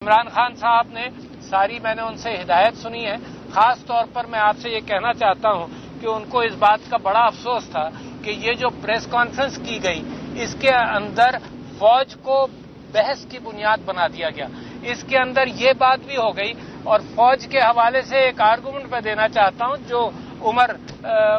इमरान खान साहब ने मैंने उनसे हिदायत सुनी है। खास तौर पर मैं आपसे ये कहना चाहता हूं कि उनको इस बात का बड़ा अफसोस था कि ये जो प्रेस कॉन्फ्रेंस की गई इसके अंदर फौज को बहस की बुनियाद बना दिया गया। इसके अंदर ये बात भी हो गई और फौज के हवाले से एक आर्गूमेंट मैं देना चाहता हूं जो उमर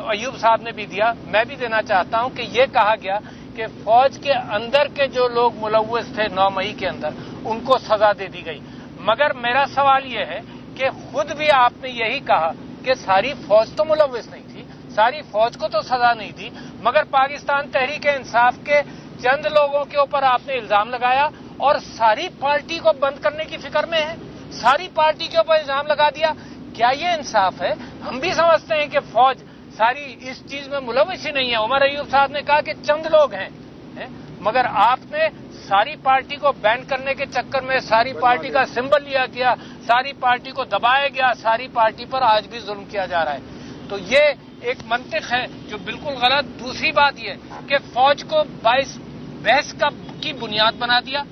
अयूब साहब ने भी दिया, मैं भी देना चाहता हूं कि ये कहा गया कि फौज के अंदर के जो लोग मुलव्वस थे 9 मई के अंदर उनको सजा दे दी गई। मगर मेरा सवाल यह है कि खुद भी आपने यही कहा कि सारी फौज तो मुलव्वस नहीं थी, सारी फौज को तो सजा नहीं दी, मगर पाकिस्तान तहरीक इंसाफ के चंद लोगों के ऊपर आपने इल्जाम लगाया और सारी पार्टी को बंद करने की फिक्र में है, सारी पार्टी के ऊपर इल्जाम लगा दिया। क्या ये इंसाफ है? हम भी समझते हैं कि फौज सारी इस चीज में मुलव्वस ही नहीं है। उमर अयूब साहब ने कहा कि चंद लोग हैं, मगर आपने सारी पार्टी को बैन करने के चक्कर में सारी पार्टी का सिंबल लिया गया, सारी पार्टी को दबाया गया, सारी पार्टी पर आज भी जुल्म किया जा रहा है। तो ये एक मंतिक है जो बिल्कुल गलत। दूसरी बात ये कि फौज को बहस की बुनियाद बना दिया,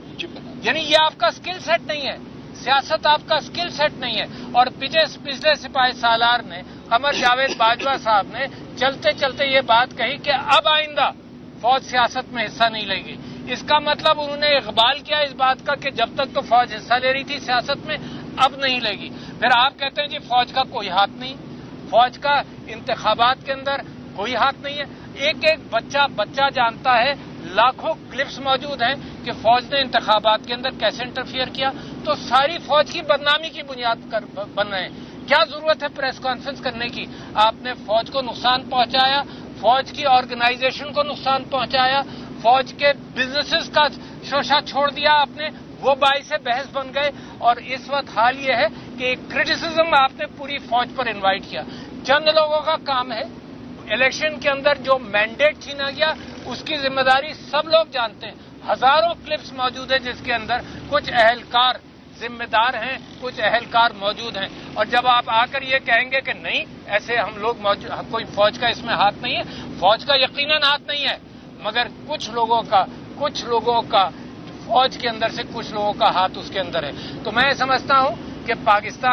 यानी ये आपका स्किल सेट नहीं है, सियासत आपका स्किल सेट नहीं है। और पिछले सिपाही सालार ने कमर जावेद बाजवा साहब ने चलते चलते ये बात कही कि अब आइंदा फौज सियासत में हिस्सा नहीं लेगी। इसका मतलब उन्होंने इकबाल किया इस बात का कि जब तक तो फौज हिस्सा ले रही थी सियासत में, अब नहीं लेगी। फिर आप कहते हैं जी फौज का कोई हाथ नहीं, फौज का इंतखाबात के अंदर कोई हाथ नहीं है। एक एक बच्चा जानता है, लाखों क्लिप्स मौजूद हैं कि फौज ने इंतखाबात के अंदर कैसे इंटरफियर किया। तो सारी फौज की बदनामी की बुनियाद बन रहे हैं। क्या जरूरत है प्रेस कॉन्फ्रेंस करने की? आपने फौज को नुकसान पहुंचाया, फौज की ऑर्गेनाइजेशन को नुकसान पहुंचाया, फौज के बिजनेसेस का शोषा छोड़ दिया आपने, वो बाई से बहस बन गए। और इस वक्त हाल ये है कि एक क्रिटिसिज्म आपने पूरी फौज पर इन्वाइट किया। चंद लोगों का काम है। इलेक्शन के अंदर जो मैंडेट छीना गया उसकी जिम्मेदारी सब लोग जानते हैं। हजारों क्लिप्स मौजूद है जिसके अंदर कुछ अहलकार जिम्मेदार हैं, कुछ अहलकार मौजूद हैं। और जब आप आकर ये कहेंगे कि नहीं ऐसे हम लोग कोई फौज का इसमें हाथ नहीं है, फौज का यकीनन हाथ नहीं है, मगर कुछ लोगों का फौज के अंदर से कुछ लोगों का हाथ उसके अंदर है। तो मैं समझता हूं कि पाकिस्तान